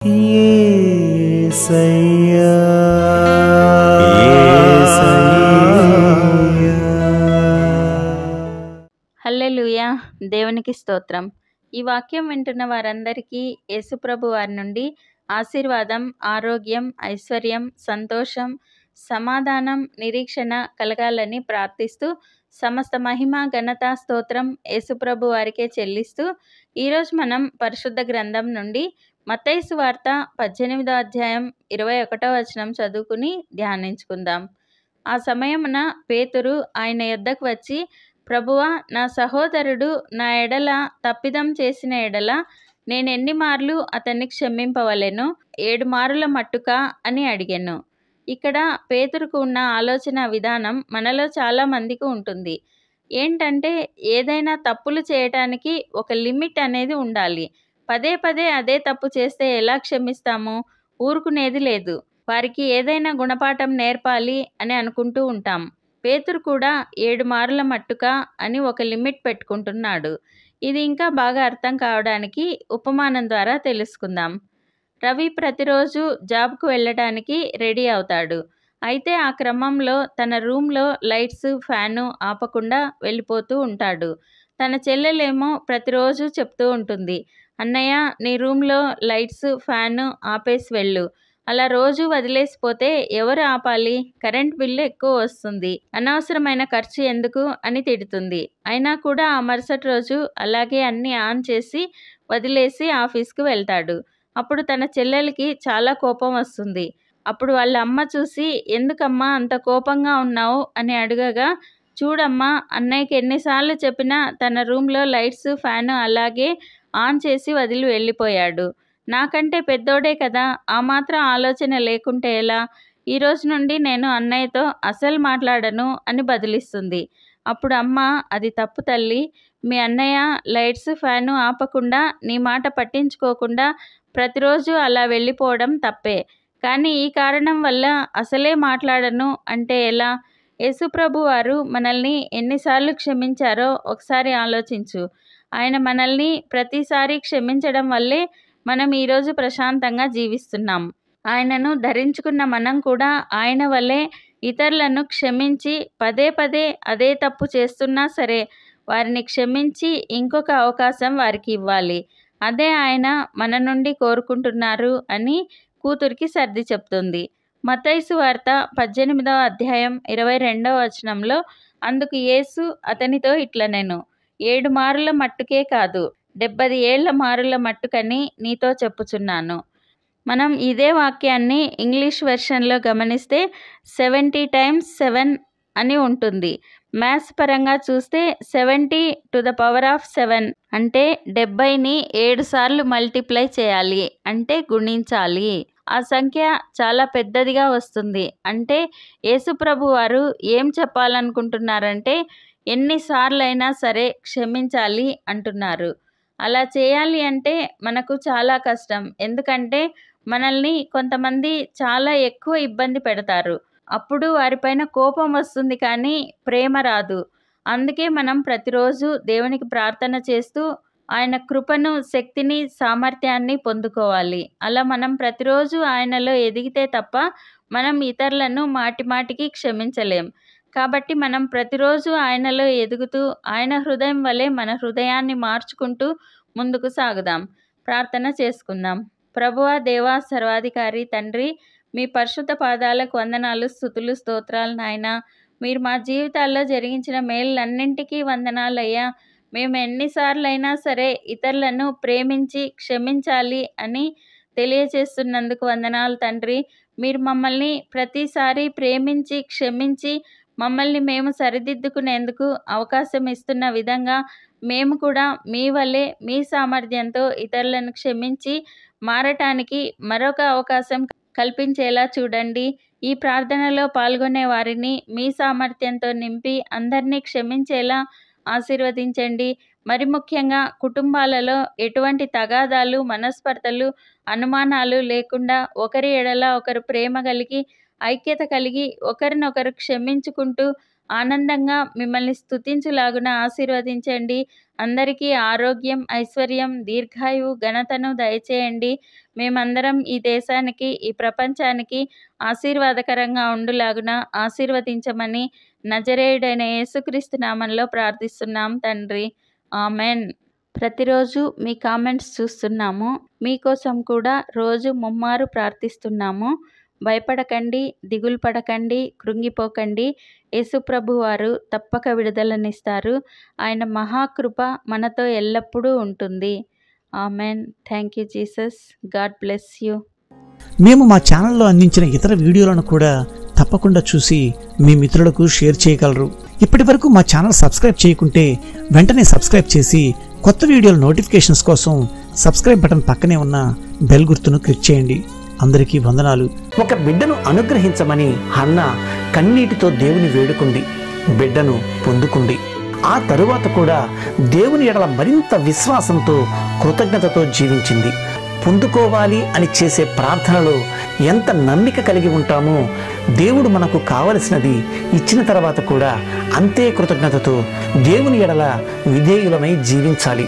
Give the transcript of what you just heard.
యేసయ్యా హల్లెలూయా. దేవునికి స్తోత్రం. ఈ వాక్యం వింటున్న వారందరికీ యేసుప్రభు వారి నుండి ఆశీర్వాదం, ఆరోగ్యం, ఐశ్వర్యం, సంతోషం, సమాధానం, నిరీక్షణ కలగాలని ప్రార్థిస్తూ సమస్త మహిమ, ఘనత, స్తోత్రం యేసుప్రభు వారికే చెల్లిస్తూ ఈరోజు మనం పరిశుద్ధ గ్రంథం నుండి మత్తయి సువార్త 18వ అధ్యాయం 21వ వచనం చదువుకుని ధ్యానించుకుందాం. ఆ సమయమున పేతురు ఆయన యొద్దకు వచ్చి, ప్రభువా, నా సహోదరుడు నా ఎడల తప్పిదం చేసిన ఎడల నేనెన్ని మార్లు అతన్ని క్షమింపవలెను? 7 మారుల మట్టుకా అని అడిగాను. ఇక్కడ పేతురుకు ఉన్న ఆలోచన విధానం మనలో చాలా మందికి ఉంటుంది. ఏంటంటే, ఏదైనా తప్పులు చేయటానికి ఒక లిమిట్ అనేది ఉండాలి. పదే పదే అదే తప్పు చేస్తే ఎలా క్షమిస్తాము? ఊరుకునేది లేదు. వారికి ఏదైనా గుణపాఠం నేర్పాలి అని అనుకుంటూ ఉంటాం. పేతురు కూడా 7 మారుల మట్టుకా అని ఒక లిమిట్ పెట్టుకుంటున్నాడు. ఇది ఇంకా బాగా అర్థం కావడానికి ఉపమానం ద్వారా తెలుసుకుందాం. రవి ప్రతిరోజు జాబ్కు వెళ్ళడానికి రెడీ అవుతాడు. అయితే ఆ క్రమంలో తన రూమ్లో లైట్స్, ఫ్యాను ఆపకుండా వెళ్ళిపోతూ ఉంటాడు. తన చెల్లెలేమో ప్రతిరోజు చెప్తూ ఉంటుంది, అన్నయ్య, నీ రూమ్లో లైట్స్, ఫ్యాను ఆపేసి వెళ్ళు. అలా రోజు వదిలేసిపోతే ఎవరు ఆపాలి? కరెంట్ బిల్లు ఎక్కువ వస్తుంది. అనవసరమైన ఖర్చు ఎందుకు అని తిడుతుంది. అయినా కూడా ఆ మరుసటి రోజు అలాగే అన్నీ ఆన్ చేసి వదిలేసి ఆఫీస్కి వెళ్తాడు. అప్పుడు తన చెల్లెలకి చాలా కోపం వస్తుంది. అప్పుడు వాళ్ళ అమ్మ చూసి, ఎందుకమ్మా అంత కోపంగా ఉన్నావు అని అడగగా, చూడమ్మా, అన్నయ్యకి ఎన్నిసార్లు చెప్పినా తన రూమ్లో లైట్స్, ఫ్యాను అలాగే ఆన్ చేసి వదిలి వెళ్ళిపోయాడు. నాకంటే పెద్దోడే కదా, ఆ మాత్రం ఆలోచన లేకుంటే ఎలా? ఈరోజు నుండి నేను అన్నయ్యతో అస్సలు మాట్లాడను అని బదిలిస్తుంది. అప్పుడు అమ్మ, అది తప్పు తల్లి. మీ అన్నయ్య లైట్స్, ఫ్యాను ఆపకుండా నీ మాట పట్టించుకోకుండా ప్రతిరోజు అలా వెళ్ళిపోవడం తప్పే. కానీ ఈ కారణం వల్ల అసలే మాట్లాడను అంటే ఎలా? యేసుప్రభు వారు మనల్ని ఎన్నిసార్లు క్షమించారో ఒకసారి ఆలోచించు. ఆయన మనల్ని ప్రతిసారి క్షమించడం వల్లే మనం ఈరోజు ప్రశాంతంగా జీవిస్తున్నాం. ఆయనను ధరించుకున్న మనం కూడా ఆయన వల్లే ఇతరులను క్షమించి పదే పదే అదే తప్పు చేస్తున్నా సరే వారిని క్షమించి ఇంకొక అవకాశం వారికి ఇవ్వాలి. అదే ఆయన మన నుండి కోరుకుంటున్నారు అని కూతురికి సర్ది చెప్తుంది. మత్తయి సువార్త 18వ అధ్యాయం 22వ వచనంలో, అందుకు యేసు అతనితో ఇట్లనెను, 7 మారుల మట్టుకే కాదు 70 ఏళ్ల మారుల మట్టుకని నీతో చెప్పుచున్నాను. మనం ఇదే వాక్యాన్ని ఇంగ్లీష్ వెర్షన్లో గమనిస్తే 70 times 7 అని ఉంటుంది. మ్యాథ్స్ పరంగా చూస్తే 70⁻7 అంటే 70ని 7 సార్లు మల్టిప్లై చేయాలి, అంటే గుణించాలి. ఆ సంఖ్య చాలా పెద్దదిగా వస్తుంది. అంటే యేసుప్రభు వారు ఏం చెప్పాలనుకుంటున్నారంటే, ఎన్నిసార్లైనా సరే క్షమించాలి అంటున్నారు. అలా చేయాలి అంటే మనకు చాలా కష్టం. ఎందుకంటే మనల్ని కొంతమంది చాలా ఎక్కువ ఇబ్బంది పెడతారు. అప్పుడు వారిపైన కోపం వస్తుంది కానీ ప్రేమ రాదు. అందుకే మనం ప్రతిరోజు దేవునికి ప్రార్థన చేస్తూ ఆయన కృపను, శక్తిని, సామర్థ్యాన్ని పొందుకోవాలి. అలా మనం ప్రతిరోజు ఆయనలో ఎదిగితే తప్ప మనం ఇతరులను మాటి మాటికి క్షమించలేం. కాబట్టి మనం ప్రతిరోజు ఆయనలో ఎదుగుతూ ఆయన హృదయం వలె మన హృదయాన్ని మార్చుకుంటూ ముందుకు సాగుదాం. ప్రార్థన చేసుకుందాం. ప్రభువా, దేవా, సర్వాధికారి తండ్రి, మీ పరిశుద్ధ పాదాలకు వందనాలు, స్తుతులు, స్తోత్రాలు నాయనా. మీరు మా జీవితాల్లో జరిగించిన మేళ్ళన్నింటికీ వందనాలయ్యా. మేము ఎన్నిసార్లైనా సరే ఇతరులను ప్రేమించి క్షమించాలి అని తెలియచేస్తున్నందుకు వందనాలు తండ్రి. మీరు మమ్మల్ని ప్రతిసారి ప్రేమించి క్షమించి మమ్మల్ని మేము సరిదిద్దుకునేందుకు అవకాశం ఇస్తున్న విధంగా మేము కూడా మీ వల్లే మీ సామర్థ్యంతో ఇతరులను క్షమించి మారటానికి మరొక అవకాశం కల్పించేలా చూడండి. ఈ ప్రార్థనలో పాల్గొనే వారిని మీ సామర్థ్యంతో నింపి అందరినీ క్షమించేలా ఆశీర్వదించండి. మరి ముఖ్యంగా కుటుంబాలలో ఎటువంటి తగాదాలు, మనస్పర్ధలు, అనుమానాలు లేకుండా ఒకరి ఎడల ఒకరు ప్రేమ కలిగి, ఐక్యత కలిగి, ఒకరినొకరు క్షమించుకుంటూ ఆనందంగా మిమ్మల్ని స్తుతించులాగున ఆశీర్వదించండి. అందరికీ ఆరోగ్యం, ఐశ్వర్యం, దీర్ఘాయువు, ఘనతను దయచేయండి. మేమందరం ఈ దేశానికి, ఈ ప్రపంచానికి ఆశీర్వాదకరంగా ఉండులాగున ఆశీర్వదించమని నజరేయుడైన యేసుక్రీస్తు నామంలో ప్రార్థిస్తున్నాం తండ్రి. ఆమెన్. ప్రతిరోజు మీ కామెంట్స్ చూస్తున్నాము. మీకోసం కూడా రోజు ముమ్మారు ప్రార్థిస్తున్నాము. భయపడకండి, దిగులు పడకండి, కృంగిపోకండి. యేసుప్రభు వారు తప్పక విడుదలనిస్తారు. ఆయన మహాకృప మనతో ఎల్లప్పుడూ ఉంటుంది. Amen. Thank you Jesus. God bless you. మేము మా ఛానల్లో అందించిన ఇతర వీడియోలను కూడా తప్పకుండా చూసి మీ మిత్రులకు షేర్ చేయగలరు. ఇప్పటి వరకు మా ఛానల్ సబ్స్క్రైబ్ చేయకుంటే వెంటనే సబ్స్క్రైబ్ చేసి కొత్త వీడియోల నోటిఫికేషన్స్ కోసం సబ్స్క్రైబ్ బటన్ పక్కనే ఉన్న బెల్ గుర్తును క్లిక్ చేయండి. అందరికీ వందనాలు. ఒక బిడ్డను అనుగ్రహించమని హన్నా కన్నీటితో దేవుని వేడుకుంది. బిడ్డను పొందుకుంది. ఆ తరువాత కూడా దేవుని ఎడల మరింత విశ్వాసంతో, కృతజ్ఞతతో జీవించింది. పొందుకోవాలి అని చేసే ప్రార్థనలో ఎంత నమ్మిక కలిగి ఉంటామో, దేవుడు మనకు కావలసినది ఇచ్చిన తర్వాత కూడా అంతే కృతజ్ఞతతో దేవుని ఎడల విధేయులమై జీవించాలి.